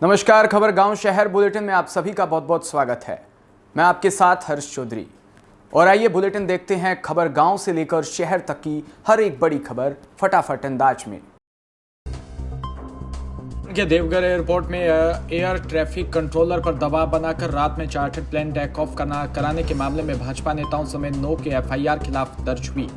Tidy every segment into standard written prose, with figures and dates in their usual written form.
नमस्कार, खबर गांव शहर बुलेटिन में आप सभी का बहुत बहुत स्वागत है। मैं आपके साथ हर्ष चौधरी और आइए बुलेटिन देखते हैं खबर गांव से लेकर शहर तक की हर एक बड़ी खबर फटाफट अंदाज में। के देवघर एयरपोर्ट में एयर ट्रैफिक कंट्रोलर पर दबाव बनाकर रात में चार्टर्ड प्लेन टेक ऑफ कराने के मामले में भाजपा नेताओं समेत 9 के एफआईआर खिलाफ दर्ज हुई।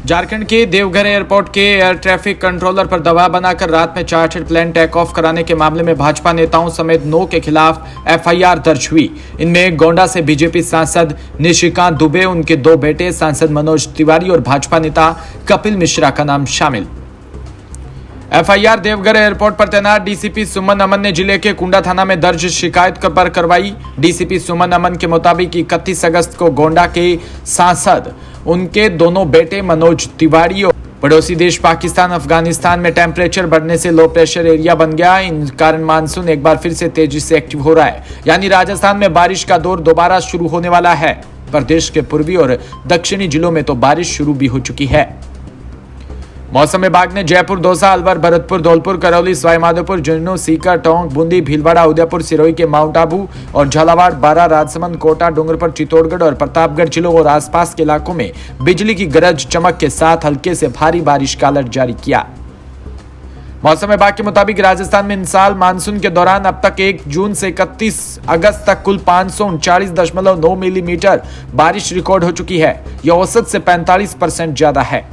झारखंड के देवघर एयरपोर्ट के एयर ट्रैफिक कंट्रोलर पर दबाव बनाकर रात में चार्टर्ड प्लेन टेक ऑफ कराने के मामले में भाजपा नेताओं समेत 9 के खिलाफ एफआईआर दर्ज हुई। इनमें गोंडा से बीजेपी सांसद निशिकांत दुबे, उनके 2 बेटे सांसद मनोज तिवारी और भाजपा नेता कपिल मिश्रा का नाम शामिल। एफआईआर देवघर एयरपोर्ट पर तैनात डीसीपी सुमन अमन ने जिले के कुंडा थाना में दर्ज शिकायत पर करवाई। डीसीपी सुमन अमन के मुताबिक 31 अगस्त को गोंडा के सांसद, उनके दोनों बेटे मनोज तिवारी और पड़ोसी देश पाकिस्तान अफगानिस्तान में टेम्परेचर बढ़ने से लो प्रेशर एरिया बन गया। इन कारण मानसून एक बार फिर से तेजी से एक्टिव हो रहा है, यानी राजस्थान में बारिश का दौर दोबारा शुरू होने वाला है। प्रदेश के पूर्वी और दक्षिणी जिलों में तो बारिश शुरू भी हो चुकी है। मौसम विभाग ने जयपुर, दौसा, अलवर, भरतपुर, धौलपुर, करौली, सवाईमाधोपुर, झुंझुनू, सीकर, टोंक, बूंदी, भीलवाड़ा, उदयपुर, सिरोही के माउंट आबू और झालावाड़, बारां, राजसमंद, कोटा, डूंगरपुर, चित्तौड़गढ़ और प्रतापगढ़ जिलों और आसपास के इलाकों में बिजली की गरज चमक के साथ हल्के से भारी बारिश का अलर्ट जारी किया। मौसम विभाग के मुताबिक राजस्थान में इस साल मानसून के दौरान अब तक 1 जून से 31 अगस्त तक कुल 539.9 मिलीमीटर बारिश रिकॉर्ड हो चुकी है। यह औसत से 45% ज्यादा है।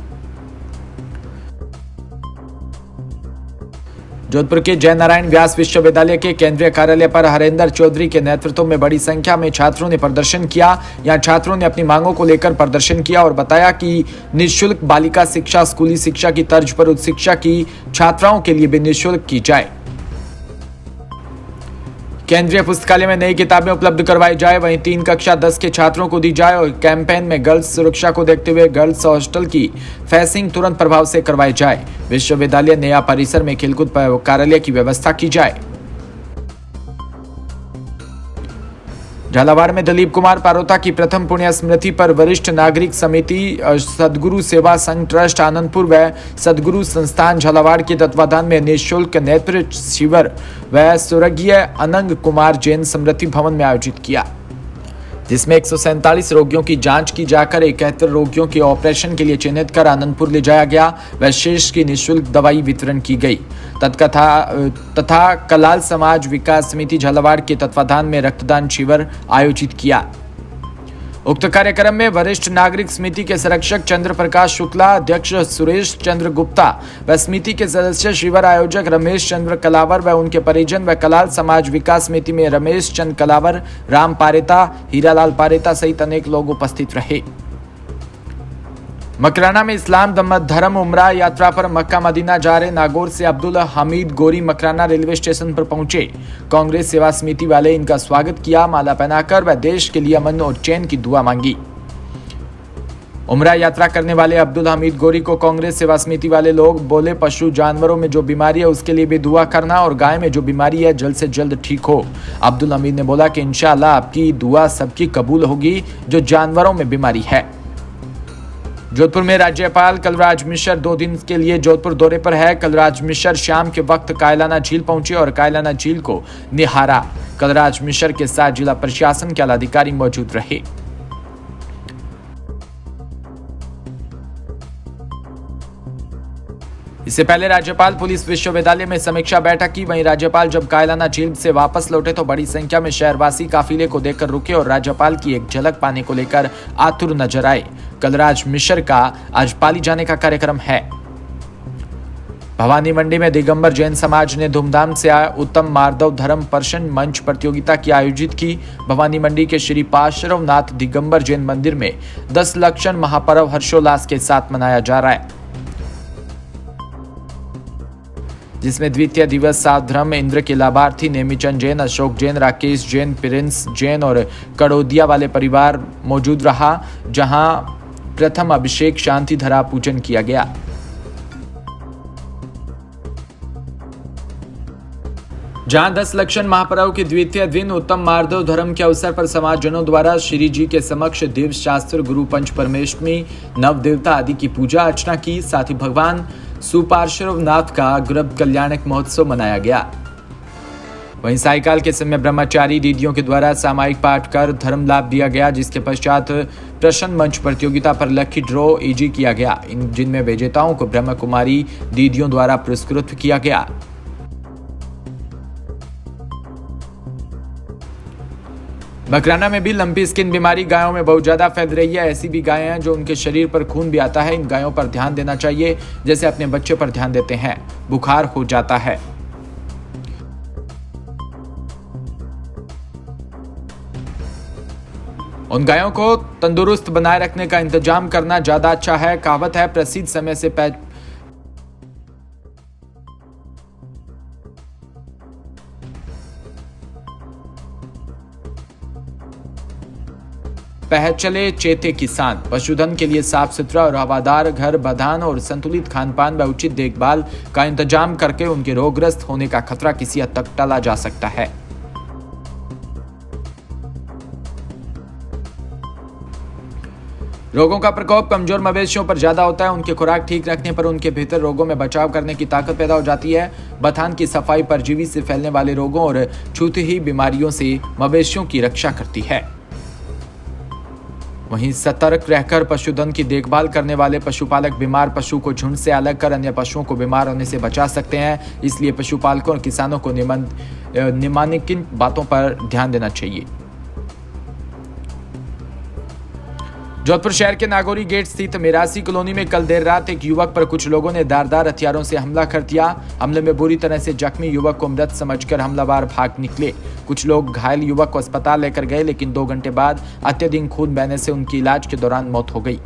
जोधपुर के जय नारायण व्यास विश्वविद्यालय के केंद्रीय कार्यालय पर हरेंद्र चौधरी के नेतृत्व में बड़ी संख्या में छात्रों ने प्रदर्शन किया। यहां छात्रों ने अपनी मांगों को लेकर प्रदर्शन किया और बताया कि निःशुल्क बालिका शिक्षा, स्कूली शिक्षा की तर्ज पर उच्च शिक्षा की छात्राओं के लिए भी निःशुल्क की जाए। केंद्रीय पुस्तकालय में नई किताबें उपलब्ध करवाई जाए, वहीं 3 कक्षा 10 के छात्रों को दी जाए और कैंपेन में गर्ल्स सुरक्षा को देखते हुए गर्ल्स हॉस्टल की फेंसिंग तुरंत प्रभाव से करवाई जाए। विश्वविद्यालय नया परिसर में खेलकूद कार्यालय की व्यवस्था की जाए। झालावाड़ में दिलीप कुमार पारोता की प्रथम पुण्य स्मृति पर वरिष्ठ नागरिक समिति, सदगुरु सेवा संघ ट्रस्ट आनंदपुर व सदगुरु संस्थान झालावाड़ के तत्वाधान में निःशुल्क नेत्र शिविर व स्वर्गीय अनंग कुमार जैन स्मृति भवन में आयोजित किया, जिसमें 147 रोगियों की जांच की जाकर 71 रोगियों के ऑपरेशन के लिए चिन्हित कर आनंदपुर ले जाया गया व शेष की निःशुल्क दवाई वितरण की गई। तथा कलाल समाज विकास समिति झालावाड़ के तत्वाधान में रक्तदान शिविर आयोजित किया। उक्त कार्यक्रम में वरिष्ठ नागरिक समिति के संरक्षक चंद्र प्रकाश शुक्ला, अध्यक्ष सुरेश चंद्र गुप्ता व समिति के सदस्य शिविर आयोजक रमेश चंद्र कलावर व उनके परिजन व कलाल समाज विकास समिति में रमेश चंद्र कलावर, राम पारेता, हीरालाल पारेता सहित अनेक लोग उपस्थित रहे। मकराना में इस्लाम धर्म उम्रा यात्रा पर मक्का मदीना जा रहे नागौर से अब्दुल हमीद गोरी मकराना रेलवे स्टेशन पर पहुंचे। कांग्रेस सेवा समिति वाले इनका स्वागत किया, माला पहनाकर व देश के लिए अमन और चैन की दुआ मांगी। उम्रा यात्रा करने वाले अब्दुल हमीद गोरी को कांग्रेस सेवा समिति वाले लोग बोले, पशु जानवरों में जो बीमारी है उसके लिए भी दुआ करना और गाय में जो बीमारी है जल्द से जल्द ठीक हो। अब्दुल हमीद ने बोला कि इंशाअल्लाह आपकी दुआ सबकी कबूल होगी जो जानवरों में बीमारी है। जोधपुर में राज्यपाल कलराज मिश्र 2 दिन के लिए जोधपुर दौरे पर है। कलराज मिश्र शाम के वक्त कायलाना झील पहुंचे और कायलाना झील को निहारा। कलराज मिश्र के साथ जिला प्रशासन के आला अधिकारी मौजूद रहे। इससे पहले राज्यपाल पुलिस विश्वविद्यालय में समीक्षा बैठक की। वहीं राज्यपाल जब कायलाना झील से वापस लौटे तो बड़ी संख्या में शहरवासी काफिले को देखकर रुके और राज्यपाल की एक झलक पाने को लेकर आतुर नजर आए। कलराज मिश्र का आज पाली जाने का कार्यक्रम है। भवानी मंडी में दिगंबर जैन समाज ने धूमधाम से उत्तम माधव धर्म पर्षण मंच प्रतियोगिता की आयोजित की। भवानी मंडी के श्री पार्श्वनाथ दिगंबर जैन मंदिर में 10 लक्षण महापर्व हर्षोल्लास के साथ मनाया जा रहा है, जिसमें द्वितीय दिवस साधर्म इंद्र के लाभार्थी नेमीचंद जैन, अशोक जैन, राकेश जैन, प्रिंस जैन और कड़ोदिया वाले परिवार मौजूद रहा, जहां प्रथम अभिषेक शांति धरा पूजन किया गया। जहां 10 लक्षण महापर्व के द्वितीय दिन उत्तम मार्दव धर्म के अवसर पर समाजजनों द्वारा श्री जी के समक्ष देव शास्त्र गुरु पंच परमेष्टमी नव देवता आदि की पूजा अर्चना की। साथ ही भगवान सुपार्श्वनाथ का गर्भ कल्याणक महोत्सव मनाया गया। वहीं सायकाल के समय ब्रह्मचारी दीदियों के द्वारा सामायिक पाठ कर धर्म लाभ दिया गया, जिसके पश्चात प्रश्न मंच प्रतियोगिता पर लकी ड्रॉ ईजी किया गया, जिनमें विजेताओं को ब्रह्म कुमारी दीदियों द्वारा पुरस्कृत किया गया। मकराना में भी लंपी स्किन बीमारी गायों में बहुत ज्यादा फैल रही है। ऐसी भी गायें हैं जो उनके शरीर पर खून भी आता है। इन गायों पर ध्यान देना चाहिए, जैसे अपने बच्चे पर ध्यान देते हैं। बुखार हो जाता है। उन गायों को तंदुरुस्त बनाए रखने का इंतजाम करना ज्यादा अच्छा है। कहावत है, प्रसिद्ध समय से चले चेते किसान। पशुधन के लिए साफ सुथरा और हवादार घर बधान और संतुलित खानपान व उचित देखभाल का इंतजाम करके उनके रोगग्रस्त होने का खतरा किसी हद तक टाला जा सकता है। रोगों का प्रकोप कमजोर मवेशियों पर ज्यादा होता है। उनकी खुराक ठीक रखने पर उनके भीतर रोगों में बचाव करने की ताकत पैदा हो जाती है। बथान की सफाई परजीवी से फैलने वाले रोगों और छूती ही बीमारियों से मवेशियों की रक्षा करती है। वहीं सतर्क रहकर पशुधन की देखभाल करने वाले पशुपालक बीमार पशु को झुंड से अलग कर अन्य पशुओं को बीमार होने से बचा सकते हैं। इसलिए पशुपालकों और किसानों को निम्नलिखित बातों पर ध्यान देना चाहिए। जोधपुर शहर के नागौरी गेट स्थित मिरासी कॉलोनी में कल देर रात एक युवक पर कुछ लोगों ने धारदार हथियारों से हमला कर दिया। हमले में बुरी तरह से जख्मी युवक को मृत समझकर हमलावर भाग निकले। कुछ लोग घायल युवक को अस्पताल लेकर गए, लेकिन 2 घंटे बाद अत्यधिक खून बहने से उनकी इलाज के दौरान मौत हो गई।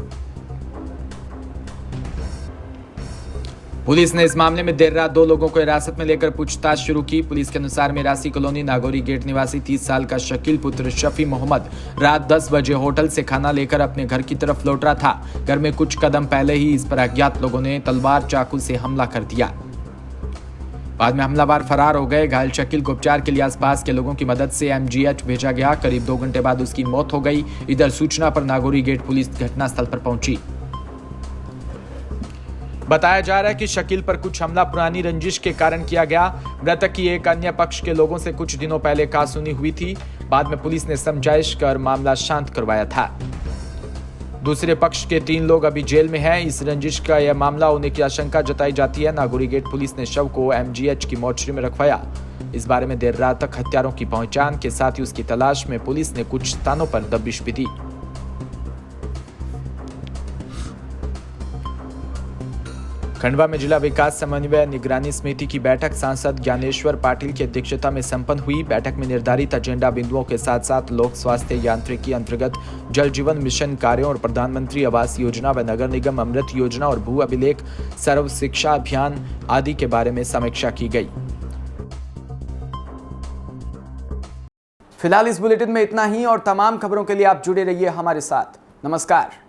पुलिस ने इस मामले में देर रात 2 लोगों को हिरासत में लेकर पूछताछ शुरू की। पुलिस के अनुसार मिरासी कॉलोनी नागौरी गेट निवासी 30 साल का शकील पुत्र शफी मोहम्मद रात 10 बजे होटल से खाना लेकर अपने घर की तरफ लौट रहा था। घर में कुछ कदम पहले ही इस पर अज्ञात लोगों ने तलवार चाकू से हमला कर दिया। बाद में हमलावर फरार हो गए। घायल शकील को उपचार के लिए आसपास के लोगों की मदद से एमजीएच भेजा गया। करीब 2 घंटे बाद उसकी मौत हो गई। इधर सूचना पर नागौरी गेट पुलिस घटनास्थल पर पहुंची। बताया जा रहा है कि शकील पर कुछ हमला पुरानी रंजिश के कारण किया गया। मृतक की एक अन्य पक्ष के लोगों से कुछ दिनों पहले कहासुनी हुई थी। बाद में पुलिस ने समझाइश कर मामला शांत करवाया था। दूसरे पक्ष के 3 लोग अभी जेल में हैं। इस रंजिश का यह मामला होने की आशंका जताई जाती है। नागौरी गेट पुलिस ने शव को एमजीएच की मोर्चरी में रखवाया। इस बारे में देर रात तक हत्यारों की पहचान के साथ ही उसकी तलाश में पुलिस ने कुछ स्थानों पर दबिश भी दी। खंडवा में जिला विकास समन्वय निगरानी समिति की बैठक सांसद ज्ञानेश्वर पाटिल की अध्यक्षता में संपन्न हुई। बैठक में निर्धारित एजेंडा बिंदुओं के साथ साथ लोक स्वास्थ्य यांत्रिकी अंतर्गत जल जीवन मिशन कार्यों और प्रधानमंत्री आवास योजना व नगर निगम अमृत योजना और भू अभिलेख सर्व शिक्षा अभियान आदि के बारे में समीक्षा की गई। फिलहाल इस बुलेटिन में इतना ही और तमाम खबरों के लिए आप जुड़े रहिए हमारे साथ। नमस्कार।